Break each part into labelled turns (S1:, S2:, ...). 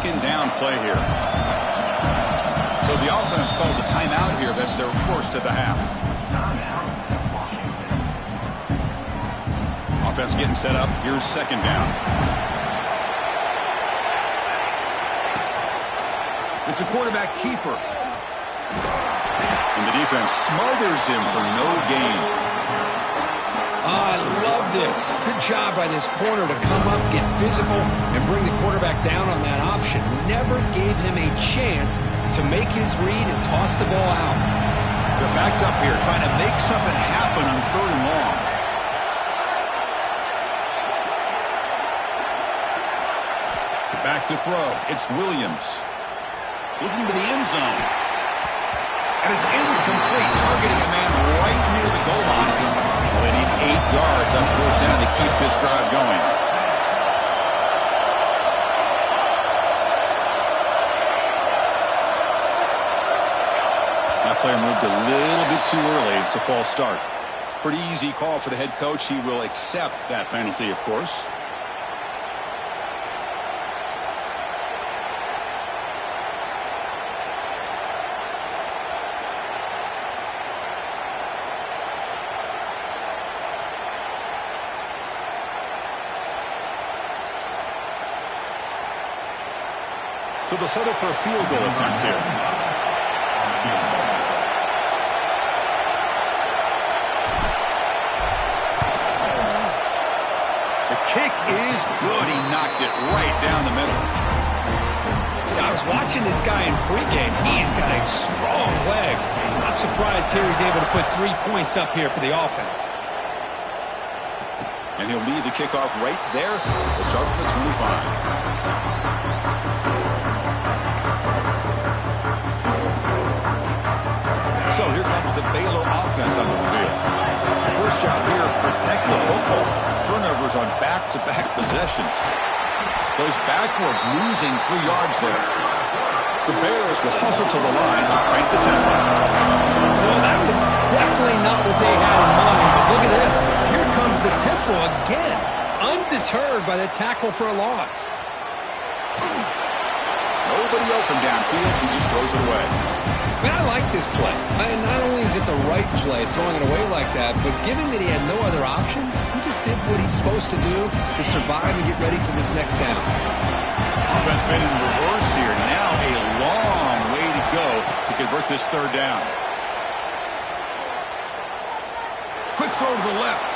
S1: second down play here. So the offense calls a timeout here as they're forced to the half. Offense getting set up. Here's second down. It's a quarterback keeper. And the defense smothers him for no gain.
S2: I love this. Good job by this corner to come up, get physical, and bring the quarterback down on that option. Never gave him a chance to make his read and toss the ball out.
S1: They're backed up here trying to make something happen on 3rd and long. Back to throw. It's Williams. Looking to the end zone. And it's incomplete, targeting a man right near the goal line. Well, they need 8 yards on 4th down to keep this drive going. That player moved a little bit too early. It's a false start. Pretty easy call for the head coach. He will accept that penalty, of course. So they'll settle for a field goal attempt here. The kick is good. He knocked it right down the middle.
S2: I was watching this guy in pregame. He's got a strong leg. Not surprised here he's able to put 3 points up here for the offense.
S1: And he'll lead the kickoff right there to start with the 25. So here comes the Baylor offense onto the field. First job here, protect the football. Turnovers on back-to-back possessions. Goes backwards, losing 3 yards there. The Bears will hustle to the line to crank the tempo.
S2: Well, that was definitely not what they had in mind, but look at this. Here comes the tempo again, undeterred by the tackle for a loss.
S1: Nobody open downfield, he just throws it away.
S2: Man, I like this play. Not only is it the right play, throwing it away like that, but given that he had no other option, he just did what he's supposed to do to survive and get ready for this next down.
S1: Offense been in reverse here. Now a long way to go to convert this 3rd down. Quick throw to the left.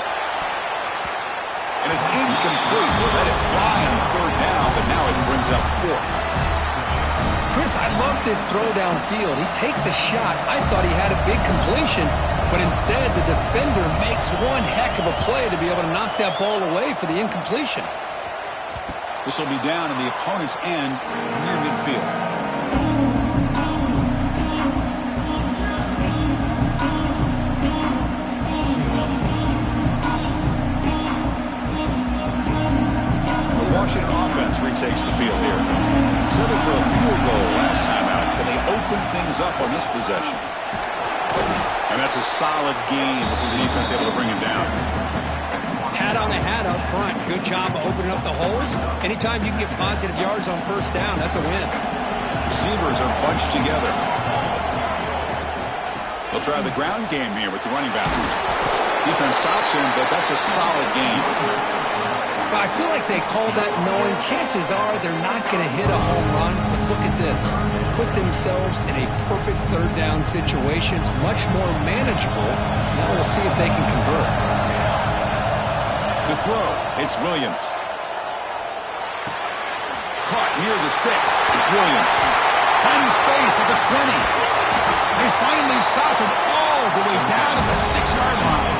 S1: And it's incomplete. They let it fly on 3rd down, but now it brings up 4th.
S2: Chris, I love this throw downfield. He takes a shot. I thought he had a big completion, but instead the defender makes one heck of a play to be able to knock that ball away for the incompletion.
S1: This will be down in the opponent's end near midfield. The Washington offense retakes the field here. Settled for a field goal last time out. Can they open things up on this possession? And that's a solid gain before the defense able to bring him down.
S2: Hat on a hat up front. Good job of opening up the holes. Anytime you can get positive yards on 1st down, that's a win.
S1: Receivers are bunched together. They'll try the ground game here with the running back. Defense stops him, but that's a solid gain.
S2: I feel like they called that knowing chances are they're not going to hit a home run. But look at this. Put themselves in a perfect 3rd down situation. It's much more manageable. Now we'll see if they can convert.
S1: To throw, it's Williams. Caught near the sticks. It's Williams. Finding space at the 20. They finally stop him all the way down at the 6-yard line.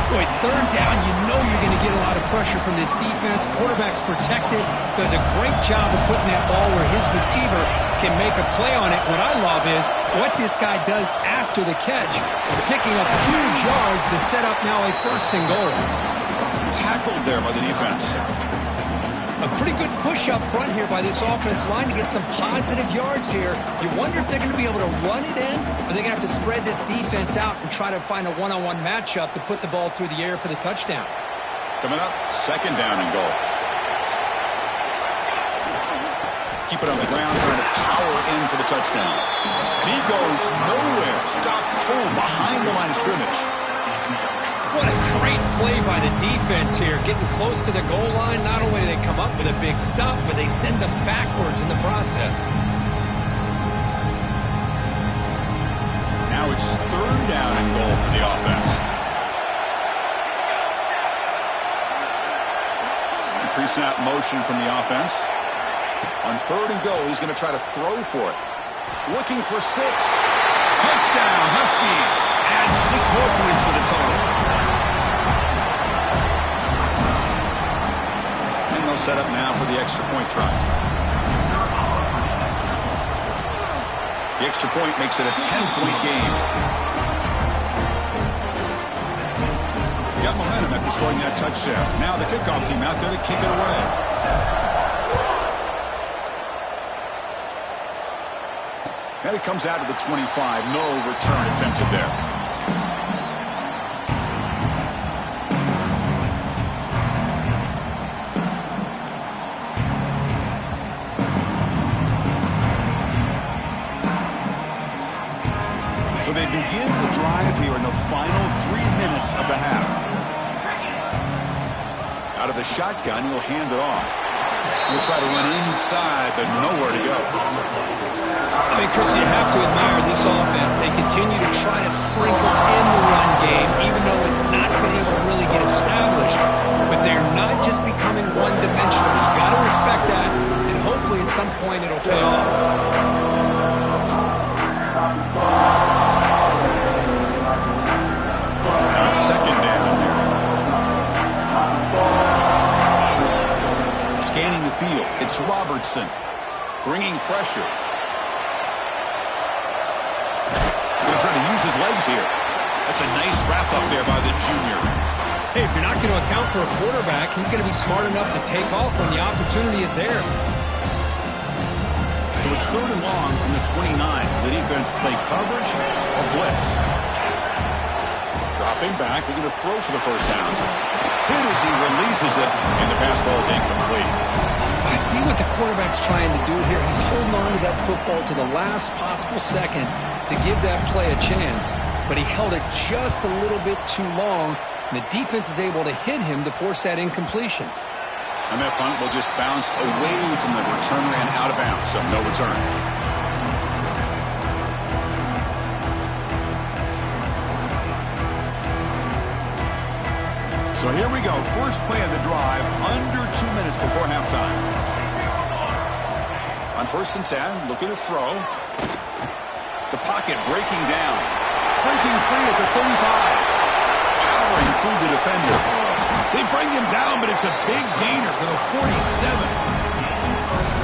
S2: Boy, 3rd down, you know you're going to get a lot of pressure from this defense. Quarterback's protected. Does a great job of putting that ball where his receiver can make a play on it. What I love is what this guy does after the catch, picking up huge yards to set up now a 1st and goal.
S1: Tackled there by the defense.
S2: A pretty good push up front here by this offense line to get some positive yards here. You wonder if they're going to be able to run it in, or they're going to have to spread this defense out and try to find a one-on-one matchup to put the ball through the air for the touchdown.
S1: Coming up, 2nd down and goal. Keep it on the ground, trying to power in for the touchdown. And he goes nowhere. Stop full behind the line of scrimmage.
S2: What a great play by the defense here. Getting close to the goal line, not only do they come up with a big stop, but they send them backwards in the process.
S1: Now it's 3rd down and goal for the offense. Pre-snap motion from the offense. On 3rd and goal, he's going to try to throw for it. Looking for 6. Touchdown, Huskies. Add 6 more points to the total. And they'll set up now for the extra point try. The extra point makes it a 10-point game. Got momentum after scoring that touchdown. Now the kickoff team out there to kick it away. And it comes out to the 25. No return attempted there. So they begin the drive here in the final 3 minutes of the half. Out of the shotgun, he'll hand it off. He'll try to run inside, but nowhere to go.
S2: I mean, Chris, you have to admire this offense. They continue to try to sprinkle in the run game, even though it's not been able to really get established. But they're not just becoming one-dimensional. You got to respect that, and hopefully at some point it'll pay off.
S1: Now it's 2nd down here. Scanning the field, it's Robertson bringing pressure. Trying to use his legs here. That's a nice wrap-up there by the junior.
S2: Hey, if you're not going to account for a quarterback, he's going to be smart enough to take off when the opportunity is there.
S1: So it's 3rd and long from the 29. The defense play coverage or blitz. Dropping back, they're going to throw for the 1st down. Hit as he releases it, and the pass ball is incomplete.
S2: I see what the quarterback's trying to do here. He's holding on to that football to the last possible second to give that play a chance, but he held it just a little bit too long, and the defense is able to hit him to force that incompletion.
S1: And that punt will just bounce away from the returner and out of bounds, so no return. So here we go. First play of the drive, under 2 minutes before halftime. On 1st and 10, looking to throw. The pocket breaking down. Breaking free at the 35. Powering through the defender. They bring him down, but it's a big gainer for the 47.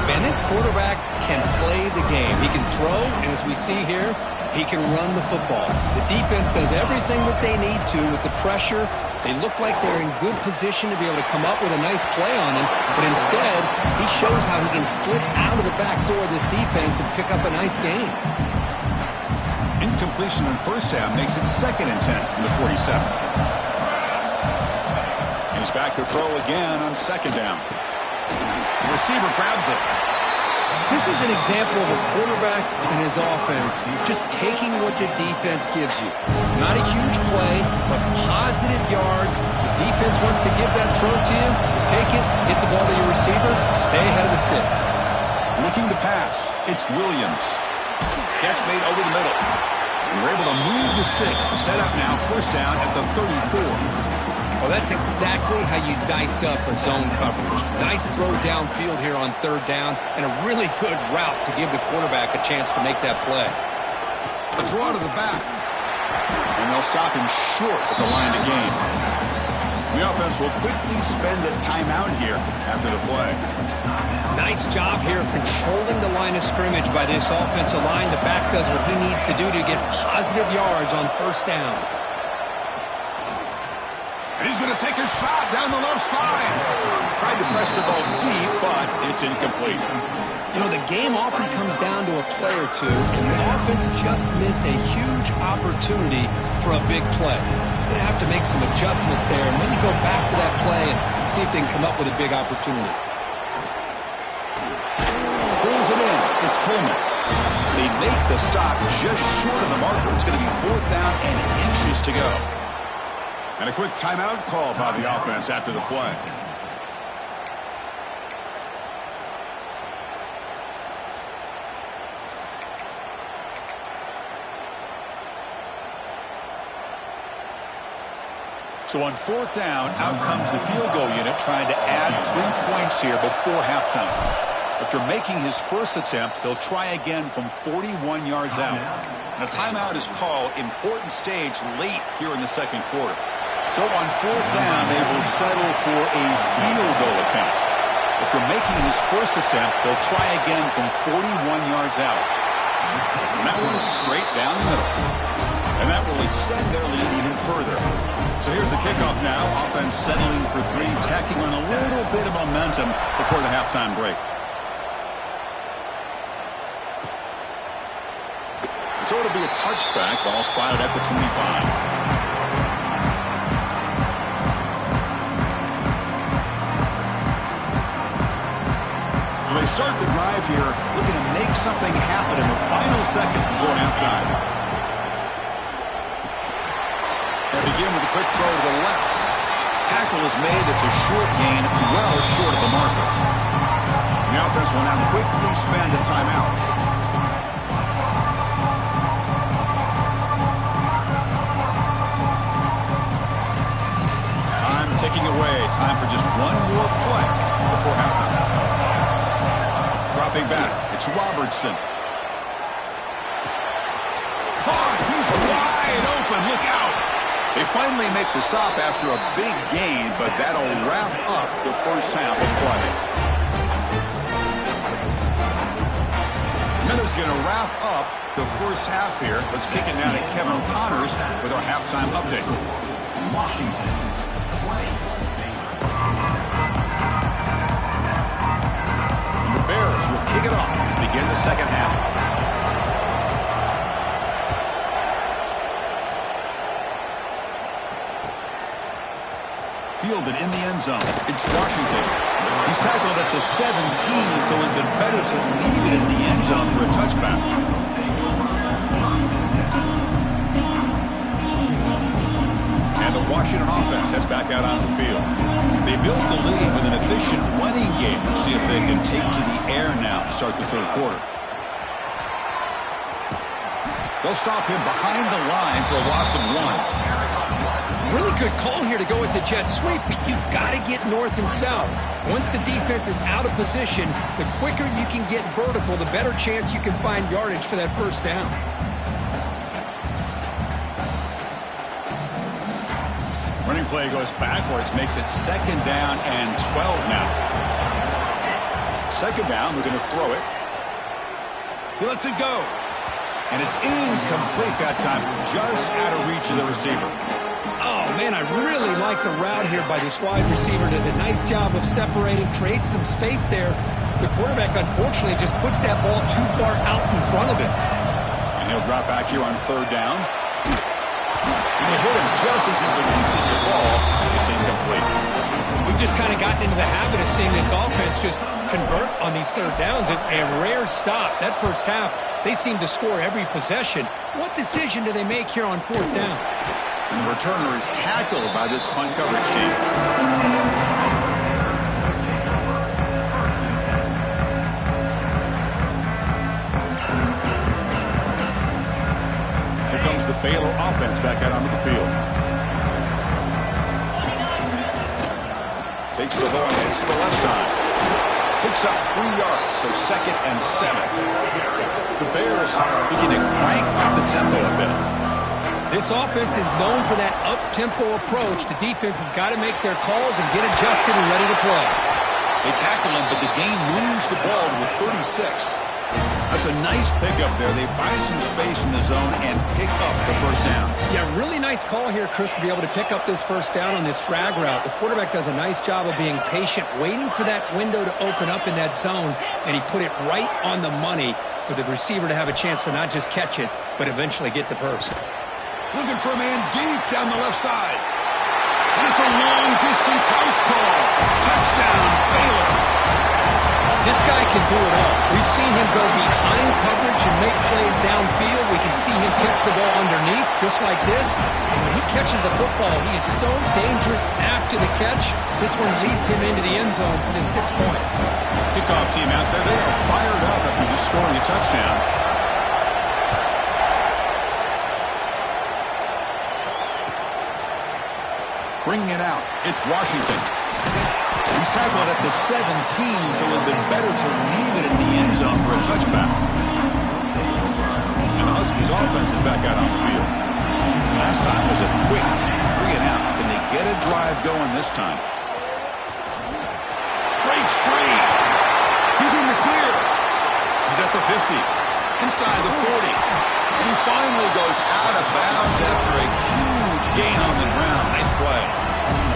S2: Man, this quarterback can play the game. He can throw, and as we see here, he can run the football. The defense does everything that they need to with the pressure. They look like they're in good position to be able to come up with a nice play on him, but instead, he shows how he can slip out of the back door of this defense and pick up a nice gain.
S1: Incompletion on 1st down makes it 2nd and 10 from the 47. He's back to throw again on 2nd down. The receiver grabs it.
S2: This is an example of a quarterback and his offense just taking what the defense gives you. Not a huge play, but positive yards. The defense wants to give that throw to you. Take it, hit the ball to your receiver, stay ahead of the sticks.
S1: Looking to pass, it's Williams. Catch made over the middle. And we're able to move the sticks. Set up now, 1st down at the 34.
S2: Well, that's exactly how you dice up a zone coverage. Nice throw downfield here on 3rd down, and a really good route to give the quarterback a chance to make that play.
S1: A draw to the back. And they'll stop him short of the line of game. The offense will quickly spend a timeout here after the play.
S2: Nice job here of controlling the line of scrimmage by this offensive line. The back does what he needs to do to get positive yards on 1st down.
S1: And he's going to take a shot down the left side. Tried to press the ball deep, but it's incomplete.
S2: You know, the game often comes down to a play or two, and the offense just missed a huge opportunity for a big play. They have to make some adjustments there, and maybe go back to that play and see if they can come up with a big opportunity.
S1: Pulls Coleman. They make the stop just short of the marker. It's going to be 4th down and inches to go.
S3: And a quick timeout called by the offense after the play.
S1: So on 4th down, out comes the field goal unit trying to add 3 points here before halftime. After making his first attempt, he'll try again from 41 yards out. And a timeout is called. Important stage late here in the second quarter. So on 4th down, they will settle for a field goal attempt. After making his first attempt, he'll try again from 41 yards out. And that one's straight down the middle. And that will extend their lead even further. So here's the kickoff now. Offense settling for 3, tacking on a little bit of momentum before the halftime break. So it'll be a touchback. Ball spotted at the 25. So they start the drive here, looking to make something happen in the final seconds before halftime. They begin with a quick throw to the left. Tackle is made. It's a short gain, well short of the marker. The offense will now quickly spend a timeout. Time ticking away. Time for just one more play before halftime. Dropping back. It's Robertson. Caught. He's wide open. Look out. They finally make the stop after a big gain, but that'll wrap up the first half of play. And that is going to wrap up the first half here. Let's kick it now to Kevin Connors with our halftime update. Washington. The Bears will kick it off to begin the second half. Fielded in the end zone. It's Washington. He's tackled at the 17, so it would have been better to leave it in the end zone for a touchback. And the Washington offense heads back out on the field. They built the lead with an efficient running game. Let's see if they can take to the air now to start the third quarter. They'll stop him behind the line for a loss of 1.
S2: Really good call here to go with the jet sweep, but you've got to get north and south. Once the defense is out of position, the quicker you can get vertical, the better chance you can find yardage for that first down.
S1: Running play goes backwards, makes it 2nd down and 12 now. 2nd down, we're going to throw it. He lets it go. And it's incomplete that time, just out of reach of the receiver.
S2: Oh, man, I really like the route here by this wide receiver. Does a nice job of separating, creates some space there. The quarterback, unfortunately, just puts that ball too far out in front of him.
S1: And he'll drop back here on 3rd down. And they hit him just as he releases the ball. It's incomplete.
S2: We've just kind of gotten into the habit of seeing this offense just convert on these 3rd downs. It's a rare stop. That first half, they seem to score every possession. What decision do they make here on 4th down?
S1: And the returner is tackled by this punt coverage team. Here comes the Baylor offense back out onto the field. Takes the ball and hits the left side. Picks up 3 yards, so 2nd and 7. The Bears begin to crank up the tempo a bit.
S2: This offense is known for that up-tempo approach. The defense has got to make their calls and get adjusted and ready to play.
S1: They tackle him, but the gain moves the ball to the 36. That's a nice pickup there. They find some space in the zone and pick up the first down.
S2: Yeah, really nice call here, Chris, to be able to pick up this first down on this drag route. The quarterback does a nice job of being patient, waiting for that window to open up in that zone, and he put it right on the money for the receiver to have a chance to not just catch it, but eventually get the first.
S1: Looking for a man deep down the left side. And it's a long-distance house call. Touchdown, Baylor.
S2: This guy can do it all. We've seen him go behind coverage and make plays downfield. We can see him catch the ball underneath, just like this. And when he catches a football, he is so dangerous after the catch. This one leads him into the end zone for the 6 points.
S1: Kickoff team out there, they are fired up after just scoring a touchdown. Bringing it out, it's Washington. He's tackled at the 17, so it would have been better to leave it in the end zone for a touchback. And the Huskies offense is back out on the field. Last time was a quick 3 and out. Can they get a drive going this time? Breaks free. He's in the clear. He's at the 50. Inside the 40. And he finally goes out of bounds after a huge gain on the ground. Nice play.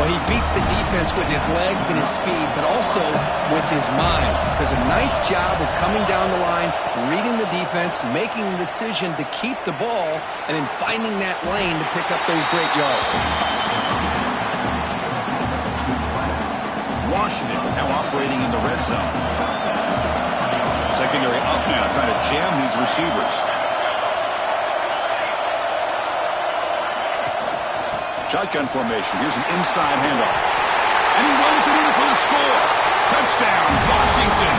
S2: Well, he beats the defense with his legs and his speed, but also with his mind. Does a nice job of coming down the line, reading the defense, making the decision to keep the ball, and then finding that lane to pick up those great yards.
S1: Washington now operating in the red zone. Secondary up now, trying to jam these receivers. Shotgun formation. Here's an inside handoff. And he runs it in for the score. Touchdown, Washington.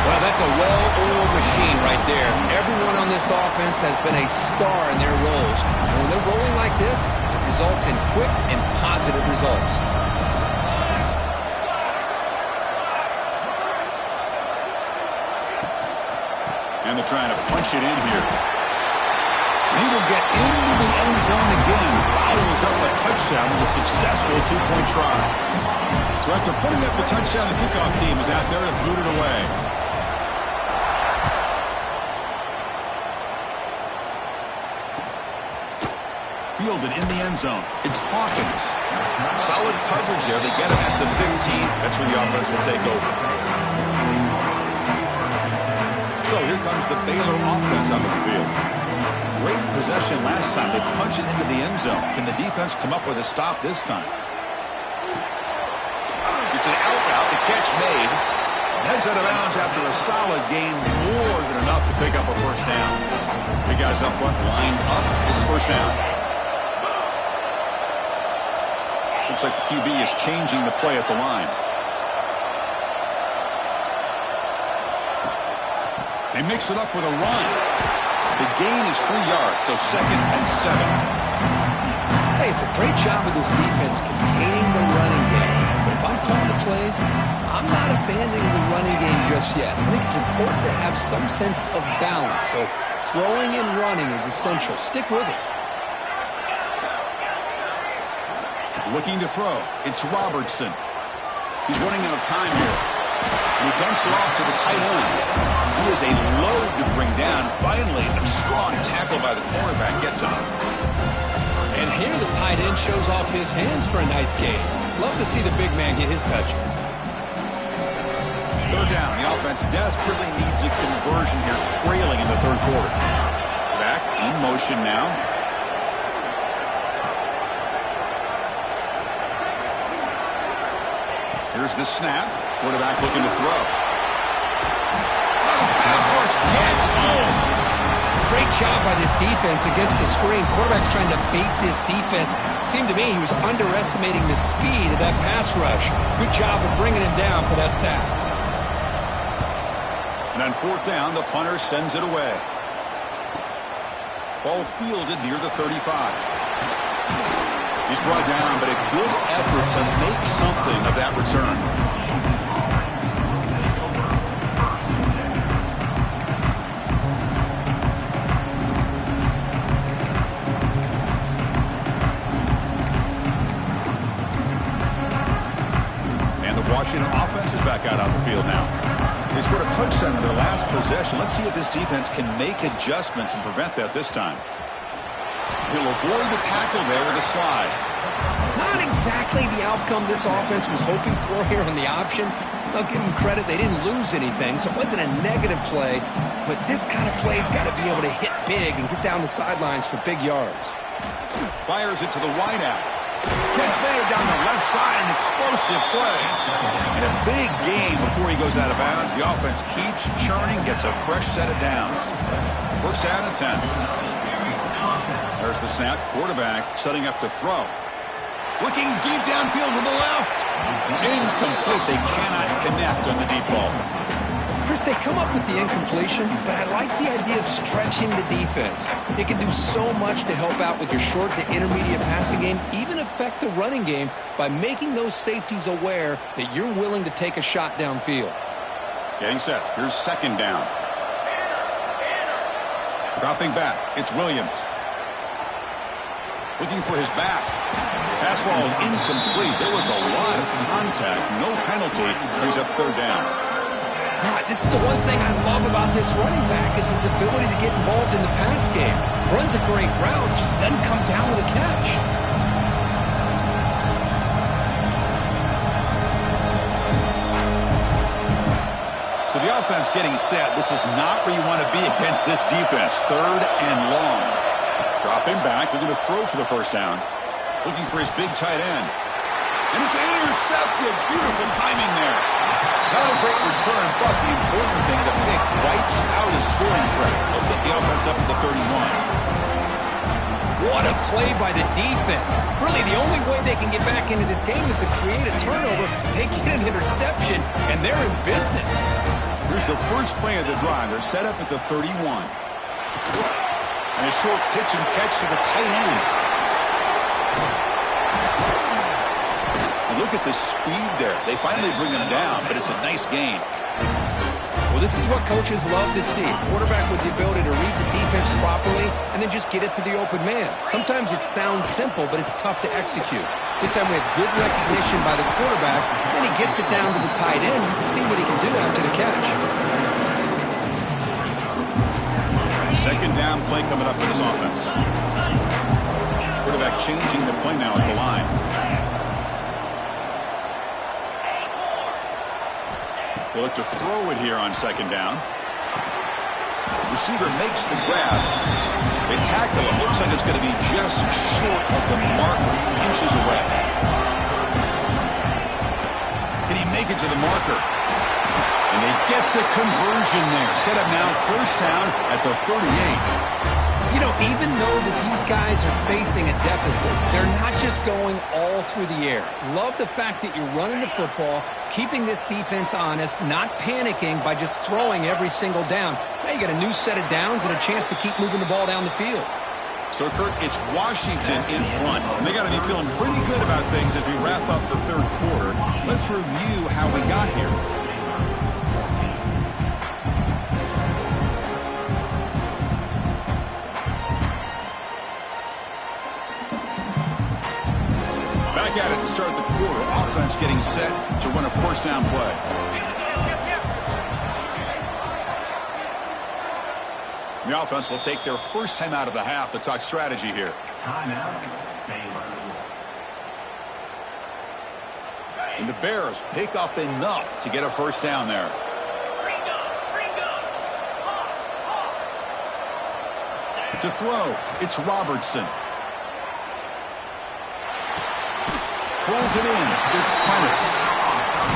S2: Well, that's a well-oiled machine right there. Everyone on this offense has been a star in their roles. And when they're rolling like this, it results in quick and positive results.
S1: And they're trying to punch it in here. He will get into the end zone again. Fouls up a touchdown with a successful 2-point try. So after putting up the touchdown, the kickoff team is out there and boot it away. Fielded in the end zone. It's Hawkins. Solid coverage there. They get him at the 15. That's where the offense will take over. So here comes the Baylor offense out of the field. Great possession last time. They punch it into the end zone. Can the defense come up with a stop this time? It's an out route. The catch made. Heads out of bounds after a solid gain. More than enough to pick up a first down. Big guys up front lined up. It's first down. Looks like the QB is changing the play at the line. They mix it up with a run. The gain is 3 yards, so 2nd and 7.
S2: Hey, it's a great job of this defense containing the running game. But if I'm calling the plays, I'm not abandoning the running game just yet. I think it's important to have some sense of balance. So throwing and running is essential. Stick with it.
S1: Looking to throw. It's Robertson. He's running out of time here. And he dumps it off to the tight end. He is a load to bring down. Finally, a strong tackle by the cornerback gets him.
S2: And here the tight end shows off his hands for a nice gain. Love to see the big man get his touches.
S1: Third down. The offense desperately needs a conversion here, trailing in the third quarter. Back in motion now. Here's the snap. Quarterback looking to throw. Pass rush gets home.
S2: Great job by this defense against the screen. Quarterback's trying to bait this defense. Seemed to me he was underestimating the speed of that pass rush. Good job of bringing him down for that sack.
S1: And on 4th down, the punter sends it away. Ball fielded near the 35. He's brought down, but a good effort to make something of that return. Washington offense is back out on the field now. They scored a touchdown in their last possession. Let's see if this defense can make adjustments and prevent that this time. He'll avoid the tackle there with a slide.
S2: Not exactly the outcome this offense was hoping for here on the option. I'll give them credit. They didn't lose anything, so it wasn't a negative play. But this kind of play's got to be able to hit big and get down the sidelines for big yards.
S1: Fires it to the wideout. Catch made down the left side, an explosive play. And a big gain before he goes out of bounds. The offense keeps churning, gets a fresh set of downs. First down and 10. There's the snap. Quarterback setting up to throw. Looking deep downfield to the left. Incomplete. They cannot connect on the deep ball.
S2: Chris, they come up with the incompletion, but I like the idea of stretching the defense. It can do so much to help out with your short to intermediate passing game, even affect the running game by making those safeties aware that you're willing to take a shot downfield.
S1: Getting set. Here's second down. Dropping back. It's Williams. Looking for his back. Pass ball is incomplete. There was a lot of contact. No penalty. Brings up third down.
S2: This is the one thing I love about this running back is his ability to get involved in the pass game. Runs a great route, just doesn't come down with a catch.
S1: So the offense getting set. This is not where you want to be against this defense. Third and long. Dropping back. They're going to throw for the first down. Looking for his big tight end. And it's intercepted. Beautiful timing there. Not a great return, but the important thing, the pick wipes out his scoring threat. They'll set the offense up at the 31.
S2: What a play by the defense. Really, the only way they can get back into this game is to create a turnover. They get an interception, and they're in business.
S1: Here's the first play of the drive. They're set up at the 31. And a short pitch and catch to the tight end. And look at the speed there. They finally bring him down, but it's a nice gain.
S2: Well, this is what coaches love to see. Quarterback with the ability to read the defense properly and then just get it to the open man. Sometimes it sounds simple, but it's tough to execute. This time we have good recognition by the quarterback. Then he gets it down to the tight end. You can see what he can do after the catch.
S1: Second down play coming up for this offense. Quarterback changing the play now at the line. They look to throw it here on second down. Receiver makes the grab. They tackle him. Looks like it's going to be just short of the marker, inches away. Can he make it to the marker? And they get the conversion there. Set up now, first down at the 38.
S2: You know, even though that these guys are facing a deficit, they're not just going all through the air. Love the fact that you're running the football, keeping this defense honest, not panicking by just throwing every single down. Now you got a new set of downs and a chance to keep moving the ball down the field.
S1: So, Kurt, it's Washington in front. And they got to be feeling pretty good about things as we wrap up the third quarter. Let's review how we got here. Back at it to start the quarter. Offense getting set to run a first down play. The offense will take their first time out of the half to talk strategy here.
S4: Timeout, Baylor.
S1: And the Bears pick up enough to get a first down there. To throw, it's Robertson. Pulls it in. It's Price.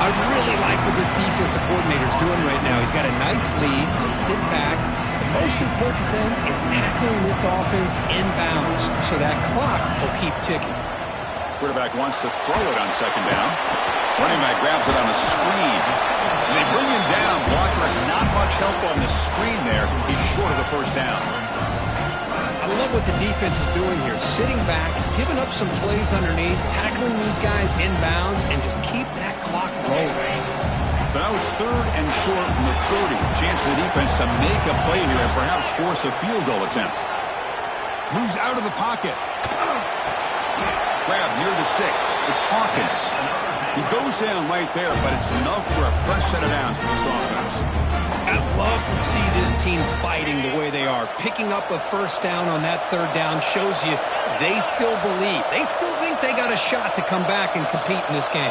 S2: I really like what this defensive coordinator is doing right now. He's got a nice lead. Just sit back. The most important thing is tackling this offense inbounds so that clock will keep ticking.
S1: Quarterback wants to throw it on second down. Running back grabs it on the screen. And they bring him down. Blocker has not much help on the screen there. He's short of the first down.
S2: I love what the defense is doing here. Sitting back, giving up some plays underneath, tackling these guys inbounds, and just keep that clock rolling.
S1: So now it's third and short from the 30. Chance for the defense to make a play here and perhaps force a field goal attempt. Moves out of the pocket. Grab near the sticks. It's Hawkins. He goes down right there, but it's enough for a fresh set of downs for this offense.
S2: I love to see this team fighting the way they are. Picking up a first down on that third down shows you they still believe. They still think they got a shot to come back and compete in this game.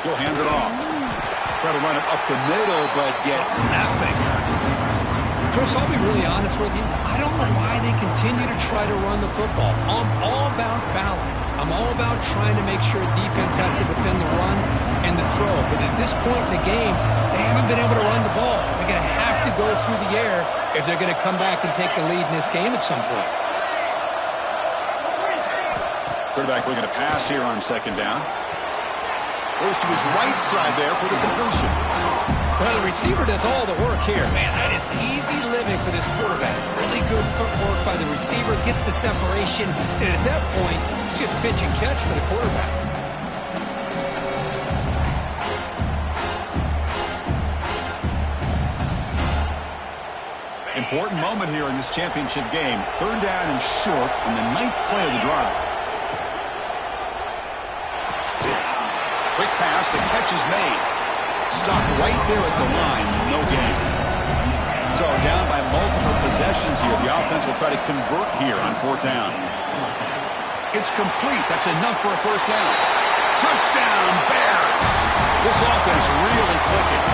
S1: He'll hand it off. Try to run it up the middle, but get nothing.
S2: Chris, I'll be really honest with you. I don't know why they continue to try to run the football. I'm all about balance. I'm all about trying to make sure defense has to defend the run and the throw. But at this point in the game, they haven't been able to run the ball. They're going to have to go through the air if they're going to come back and take the lead in this game at some point.
S1: Quarterback looking to pass here on second down. Goes to his right side there for the completion.
S2: Well, the receiver does all the work here. Man, that is easy living for this quarterback. Really good footwork by the receiver. Gets the separation. And at that point, it's just pitch and catch for the quarterback.
S1: Important moment here in this championship game. Third down and short in the 9th play of the drive. Quick pass, the catch is made. Stopped right there at the line, no gain. So down by multiple possessions here. The offense will try to convert here on 4th down. It's complete. That's enough for a first down. Touchdown, Bears! This offense really clicking.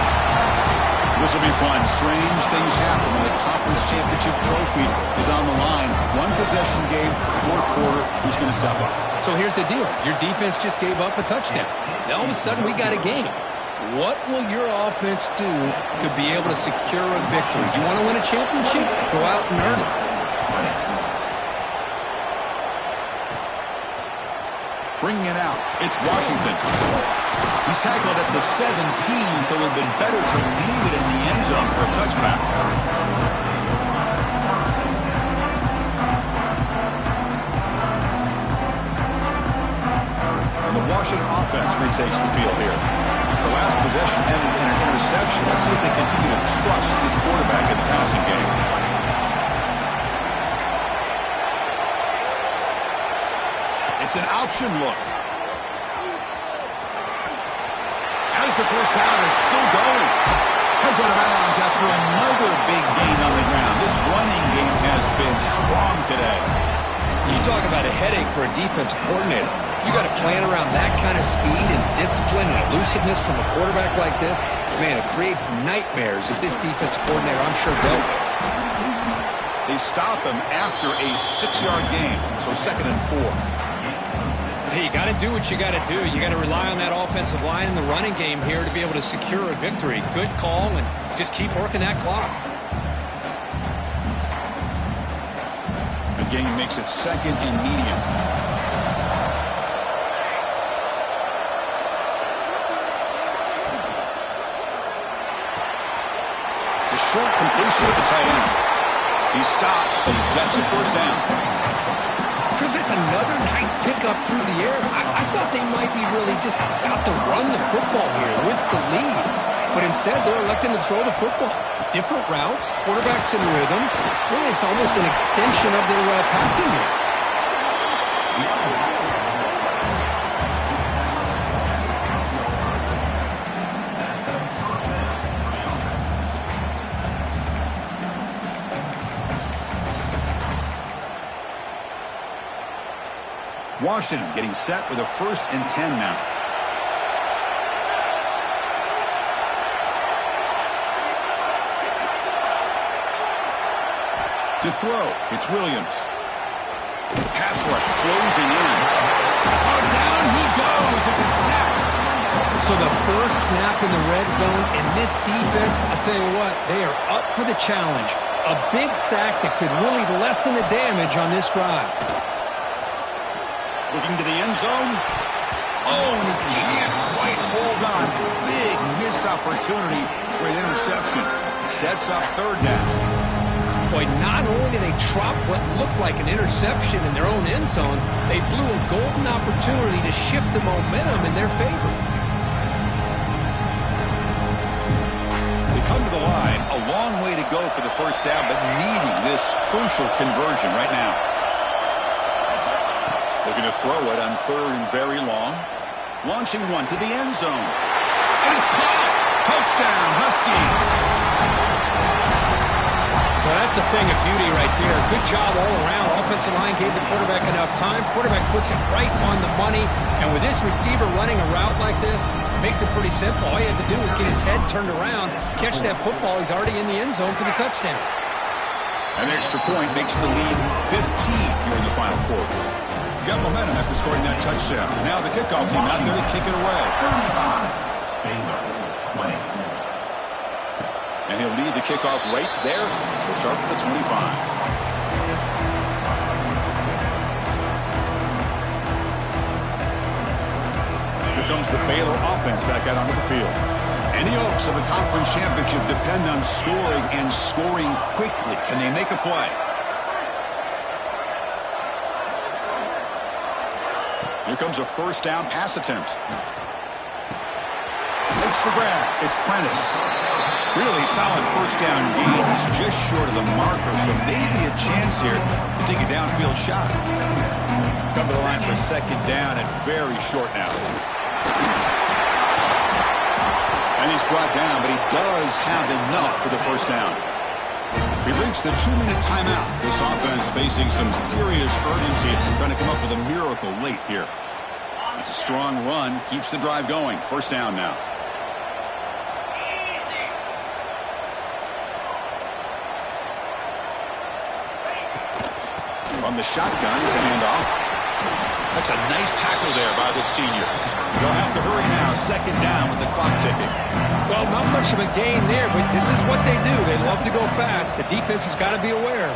S1: This will be fun. Strange things happen when the conference championship trophy is on the line. One possession game, 4th quarter. Who's going to step up?
S2: So here's the deal. Your defense just gave up a touchdown. Now all of a sudden we got a game. What will your offense do to be able to secure a victory? You want to win a championship? Go out and earn it.
S1: Bringing it out. It's Washington. He's tackled at the 17, so it would have been better to leave it in the end zone for a touchback. And the Washington offense retakes the field here. The last possession ended in an interception. Let's see if they continue to trust this quarterback in the passing game. It's an option look. As the first down is still going. Heads out of bounds after another big gain on the ground. This running game has been strong today.
S2: You talk about a headache for a defensive coordinator. You got to plan around that kind of speed and discipline and elusiveness from a quarterback like this. Man, it creates nightmares if this defensive coordinator, I'm sure, dealt with.
S1: They stop him after a 6-yard gain, so 2nd and 4.
S2: Hey, you got to do what you got to do. You got to rely on that offensive line in the running game here to be able to secure a victory. Good call, and just keep working that clock.
S1: The game makes it 2nd and medium. A short completion at the tight end. He's stopped, but he gets a first down.
S2: Chris, that's another nice pickup through the air. I thought they might be really just out to run the football here with the lead. But instead, they're electing to throw the football. Different routes, quarterbacks in rhythm. Really, it's almost an extension of their passing game.
S1: Washington getting set with a 1st and 10 now. To throw, it's Williams. Pass rush closing in. Oh, down he goes. It's a sack.
S2: So the first snap in the red zone, and this defense, I'll tell you what, they are up for the challenge. A big sack that could really lessen the damage on this drive.
S1: Looking to the end zone. Oh, and he can't quite hold on. Big missed opportunity for an interception. Sets up 3rd down.
S2: Boy, not only did they drop what looked like an interception in their own end zone, they blew a golden opportunity to shift the momentum in their favor.
S1: They come to the line. A long way to go for the first down, but needing this crucial conversion right now. Looking to throw it on 3rd and very long. Launching one to the end zone. And it's caught. Touchdown, Huskies.
S2: Well, that's a thing of beauty right there. Good job all around. Offensive line gave the quarterback enough time. Quarterback puts it right on the money. And with this receiver running a route like this, makes it pretty simple. All you have to do is get his head turned around, catch that football. He's already in the end zone for the touchdown.
S1: An extra point makes the lead 15 here in the final quarter. You got momentum after scoring that touchdown. Now the kickoff team out there to kick it away. And he'll lead the kickoff right there. He'll start with the 25. Comes the Baylor offense back out onto the field. Any hopes of a conference championship depend on scoring and scoring quickly. Can they make a play? Here comes a first down pass attempt. Makes the grab. It's Prentice. Really solid first down gain. He's just short of the marker, so maybe a chance here to take a downfield shot. Come to the line for a second down and very short now. And he's brought down, but he does have enough for the first down. We reached the 2-minute timeout. This offense facing some serious urgency, trying to come up with a miracle late here. It's a strong run, keeps the drive going. First down now. From the shotgun, it's a handoff. That's a nice tackle there by the senior. They'll have to hurry now. Second down with the clock ticking.
S2: Well, not much of a gain there, but this is what they do. They love to go fast. The defense has got to be aware.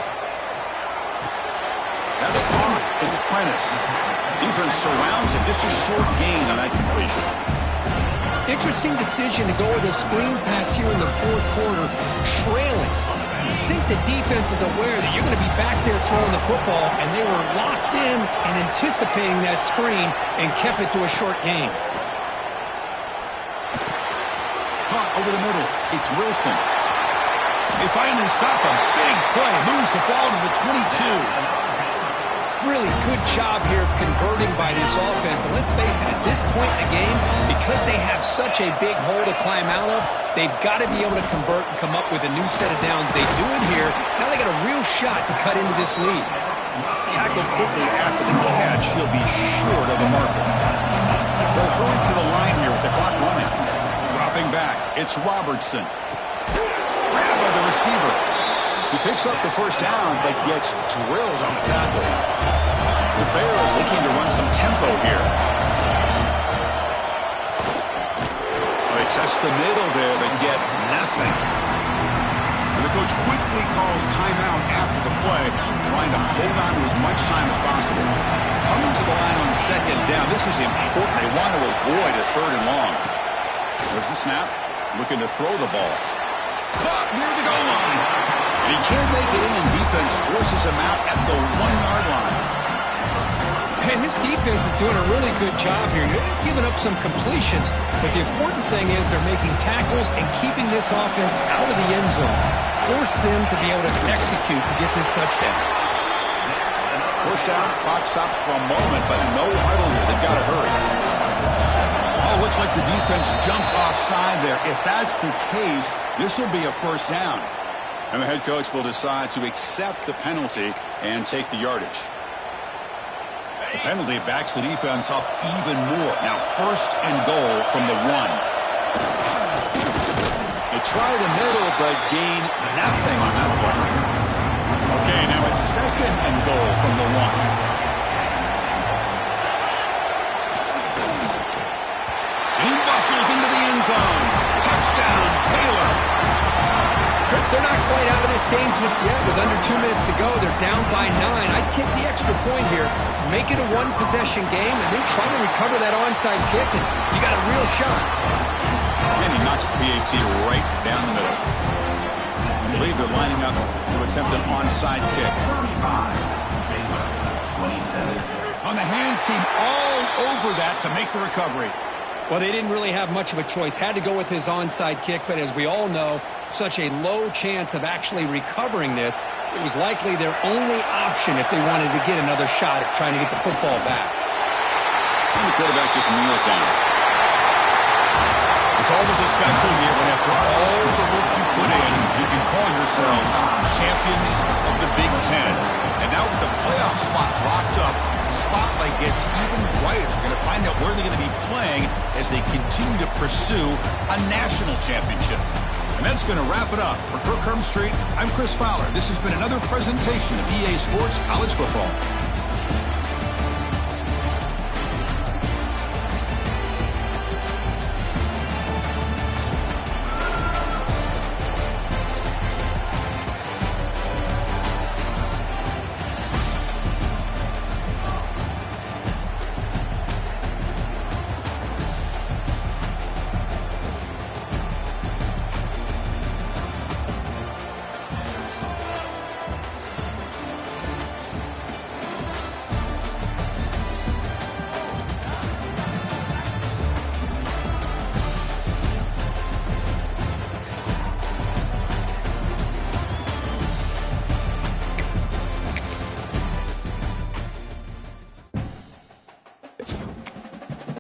S1: That's caught. It's Prentice. Defense surrounds him. Just a short gain on that completion.
S2: Interesting decision to go with a screen pass here in the fourth quarter, trailing. I think the defense is aware that you're going to be back there throwing the football, and they were locked in and anticipating that screen and kept it to a short gain.
S1: Caught over the middle. It's Wilson. They finally stop him. Big play. Moves the ball to the 22.
S2: Really good job here of converting by this offense. And let's face it, at this point in the game, because they have such a big hole to climb out of, they've got to be able to convert and come up with a new set of downs. They do it here. Now they got a real shot to cut into this lead.
S1: Tackled quickly after the catch. He'll be short of the marker. They'll hurry to the line here with the clock running. Dropping back. It's Robertson. Grabbed by the receiver. He picks up the first down, but gets drilled on the tackle. The Bears looking to run some tempo here. They test the middle there, but get nothing. And the coach quickly calls timeout after the play, trying to hold on to as much time as possible. Coming to the line on second down, this is important. They want to avoid a third and long. There's the snap, looking to throw the ball. Caught near the goal line. And he can't make it in, and defense forces him out at the 1-yard line.
S2: And his defense is doing a really good job here. They're giving up some completions, but the important thing is they're making tackles and keeping this offense out of the end zone. Force them to be able to execute to get this touchdown.
S1: First down, clock stops for a moment, but no huddle here. They've got to hurry. Oh, looks like the defense jumped offside there. If that's the case, this will be a first down. And the head coach will decide to accept the penalty and take the yardage. The penalty backs the defense up even more. Now first and goal from the 1. They try the middle, but gain nothing on that one. Okay, now it's second and goal from the 1. He bustles into the end zone. Touchdown, Baylor.
S2: Chris, they're not quite out of this game just yet. With under 2 minutes to go, they're down by 9. I'd kick the extra point here, make it a one-possession game, and then try to recover that onside kick, and you got a real shot.
S1: And he knocks the PAT right down the middle. I believe they're lining up to attempt an onside kick.
S4: 27.
S1: On the hands team all over that to make the recovery.
S2: Well, they didn't really have much of a choice. Had to go with his onside kick, but as we all know, such a low chance of actually recovering this. It was likely their only option if they wanted to get another shot at trying to get the football back.
S1: And the quarterback just kneels down. It's almost a special year when after all the work you put in, you can call yourselves champions of the Big Ten. And now with the playoff spot locked up, spotlight gets even brighter. We're going to find out where they're going to be playing as they continue to pursue a national championship. And that's going to wrap it up. For Kirk Street, I'm Chris Fowler. This has been another presentation of EA Sports College Football.